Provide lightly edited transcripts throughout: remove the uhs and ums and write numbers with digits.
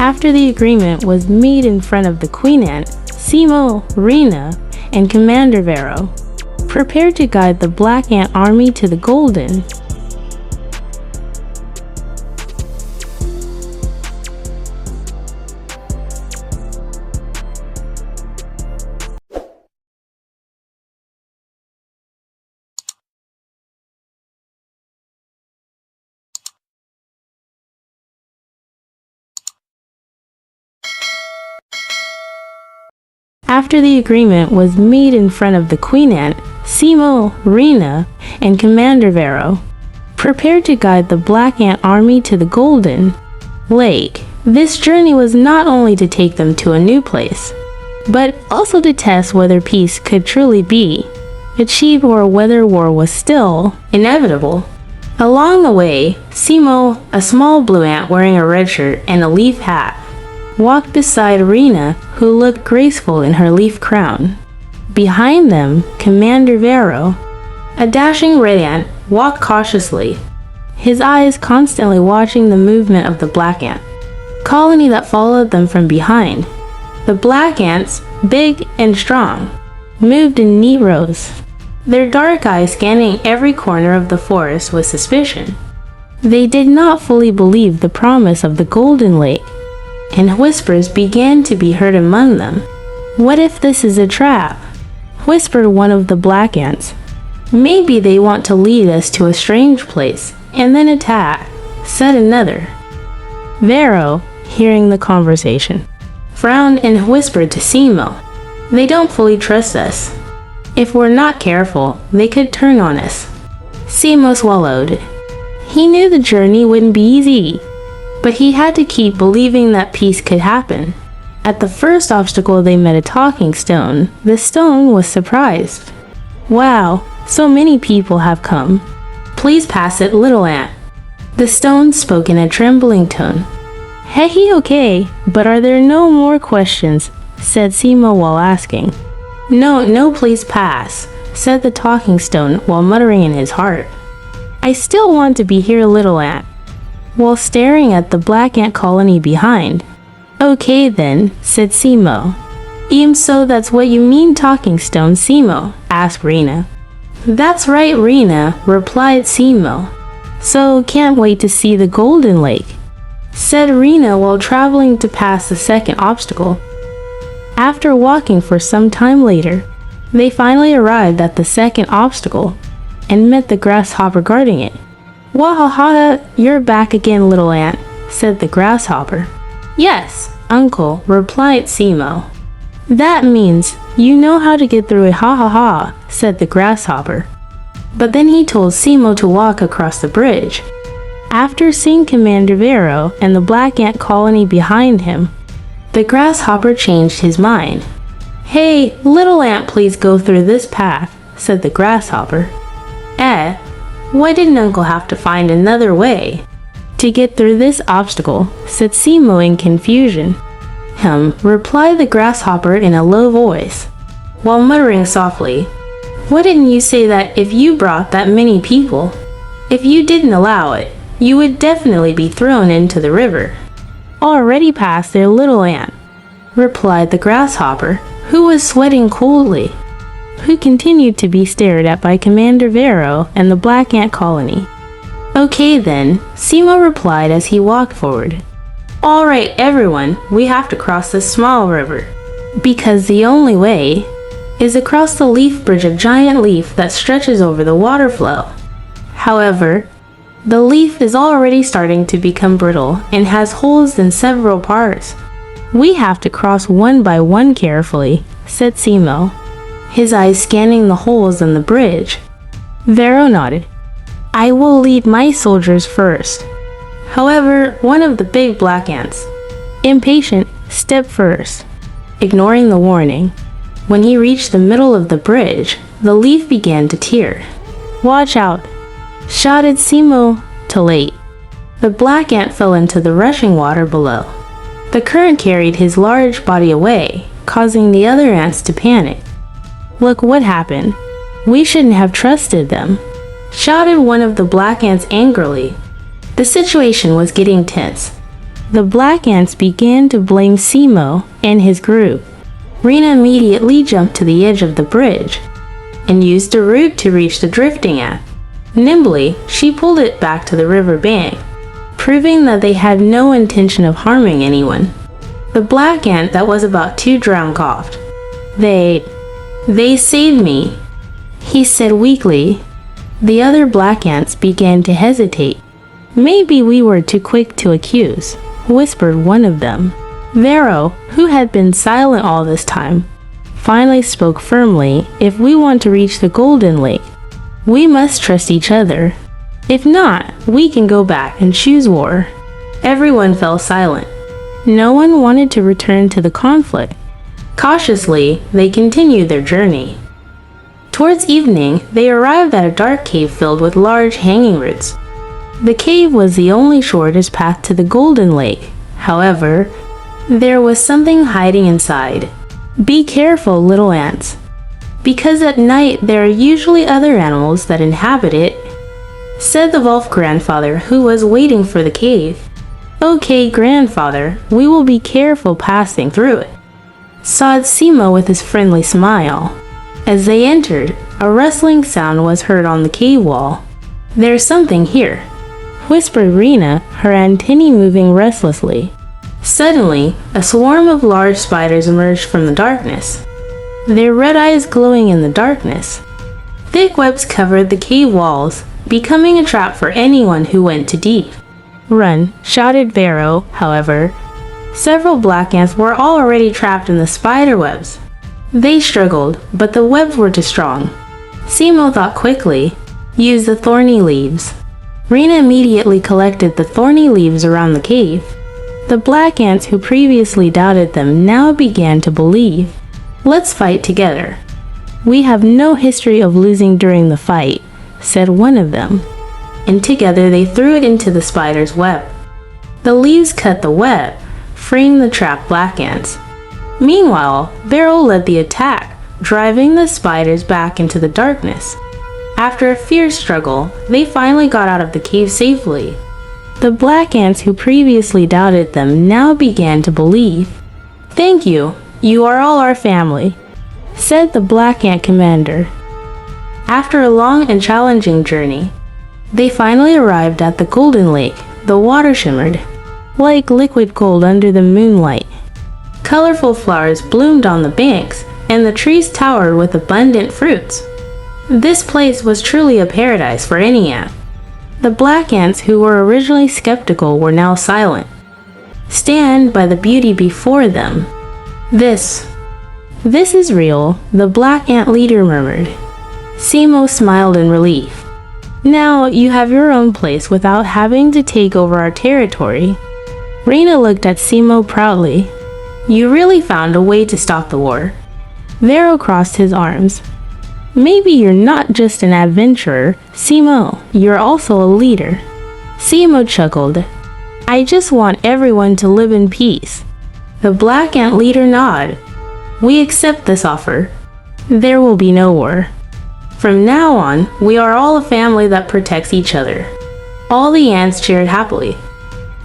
After the agreement was made in front of the Queen Ant, Simo, Rena, and Commander Varro prepared to guide the Black Ant army to the Golden. After the agreement was made in front of the Queen Ant, Simo, Rena, and Commander Varro prepared to guide the Black Ant army to the Golden Lake. This journey was not only to take them to a new place, but also to test whether peace could truly be achieved or whether war was still inevitable. Along the way, Simo, a small blue ant wearing a red shirt and a leaf hat, walked beside Rena, who looked graceful in her leaf crown. Behind them, Commander Varro, a dashing red ant, walked cautiously, his eyes constantly watching the movement of the Black Ant colony that followed them from behind. The Black Ants, big and strong, moved in neat rows, their dark eyes scanning every corner of the forest with suspicion. They did not fully believe the promise of the Golden Lake, and whispers began to be heard among them. "What if this is a trap?" whispered one of the Black Ants. "Maybe they want to lead us to a strange place and then attack," said another. Varro, hearing the conversation, frowned and whispered to Simo, "They don't fully trust us. If we're not careful, they could turn on us." Simo swallowed. He knew the journey wouldn't be easy, but he had to keep believing that peace could happen. At the first obstacle they met a talking stone. The stone was surprised. "Wow, so many people have come. Please pass it, little ant." The stone spoke in a trembling tone. "Hey, okay, but are there no more questions?" said Simo while asking. No, please pass," said the talking stone while muttering in his heart. "I still want to be here, little ant," while staring at the Black Ant colony behind. "Okay then," said Simo. So that's what you mean, talking stone, Simo?" asked Rena. "That's right, Rena," replied Simo. "So can't wait to see the Golden Lake," said Rena while traveling to pass the second obstacle. After walking for some time later, they finally arrived at the second obstacle and met the grasshopper guarding it. "Wahaha, you're back again, little ant," said the grasshopper. "Yes, uncle," replied Simo. "That means you know how to get through it, ha ha ha," said the grasshopper. But then he told Simo to walk across the bridge. After seeing Commander Varro and the Black Ant colony behind him, the grasshopper changed his mind. "Hey, little ant, please go through this path," said the grasshopper. Why didn't Uncle have to find another way to get through this obstacle?" said Simo in confusion. Replied the grasshopper in a low voice, while muttering softly. "Why didn't you say that if you brought that many people? If you didn't allow it, you would definitely be thrown into the river." "Already past there, little ant," replied the grasshopper, who was sweating coldly, who continued to be stared at by Commander Varro and the Black Ant colony. "Okay then," Simo replied as he walked forward. "All right, everyone, we have to cross this small river, because the only way is across the leaf bridge, a giant leaf that stretches over the water flow. However, the leaf is already starting to become brittle and has holes in several parts. We have to cross one by one carefully," said Simo, his eyes scanning the holes in the bridge. Varro nodded. "I will lead my soldiers first." However, one of the big black ants, impatient, stepped first, ignoring the warning. When he reached the middle of the bridge, the leaf began to tear. "Watch out!" shouted Simo too late. The black ant fell into the rushing water below. The current carried his large body away, causing the other ants to panic. "Look what happened. We shouldn't have trusted them," shouted one of the black ants angrily. The situation was getting tense. the black ants began to blame Simo and his group. Rena immediately jumped to the edge of the bridge and used a root to reach the drifting ant. Nimbly, she pulled it back to the river bank, proving that they had no intention of harming anyone. The black ant that was about to drown coughed. They saved me," he said weakly. The other black ants began to hesitate. "Maybe we were too quick to accuse," whispered one of them. Varro, who had been silent all this time, finally spoke firmly. "If we want to reach the Golden Lake, we must trust each other. If not, we can go back and choose war." Everyone fell silent. No one wanted to return to the conflict. Cautiously, they continued their journey. Towards evening, they arrived at a dark cave filled with large hanging roots. The cave was the only shortest path to the Golden Lake. However, there was something hiding inside. "Be careful, little ants, because at night there are usually other animals that inhabit it," said the wolf grandfather, who was waiting for the cave. "Okay, grandfather, we will be careful passing through it," sighed Simo with his friendly smile. As they entered, a rustling sound was heard on the cave wall. "There's something here," whispered Rena, her antennae moving restlessly. Suddenly, a swarm of large spiders emerged from the darkness, their red eyes glowing in the darkness. Thick webs covered the cave walls, becoming a trap for anyone who went too deep. "Run," shouted Varro. However, several black ants were already trapped in the spider webs. They struggled, but the webs were too strong. Simo thought quickly. "Use the thorny leaves." Rena immediately collected the thorny leaves around the cave. The black ants who previously doubted them now began to believe. "Let's fight together. We have no history of losing during the fight," said one of them. And together they threw it into the spider's web. The leaves cut the web, freeing the trapped black ants. Meanwhile, Varro led the attack, driving the spiders back into the darkness. After a fierce struggle, they finally got out of the cave safely. The black ants who previously doubted them now began to believe. "Thank you, you are all our family," said the black ant commander. After a long and challenging journey, they finally arrived at the Golden Lake. The water shimmered like liquid gold under the moonlight. Colorful flowers bloomed on the banks, and the trees towered with abundant fruits. This place was truly a paradise for any ant. The black ants who were originally skeptical were now silent, stand by the beauty before them. This is real," the black ant leader murmured. Simo smiled in relief. "Now you have your own place without having to take over our territory." Rena looked at Simo proudly. "You really found a way to stop the war." Varro crossed his arms. "Maybe you're not just an adventurer, Simo, you're also a leader." Simo chuckled. "I just want everyone to live in peace." The black ant leader nodded. "We accept this offer. There will be no war. From now on, we are all a family that protects each other." All the ants cheered happily.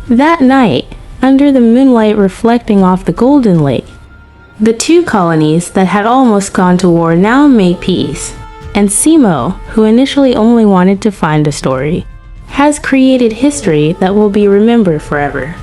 That night, under the moonlight reflecting off the Golden Lake, the two colonies that had almost gone to war now made peace, and Simo, who initially only wanted to find a story, has created history that will be remembered forever.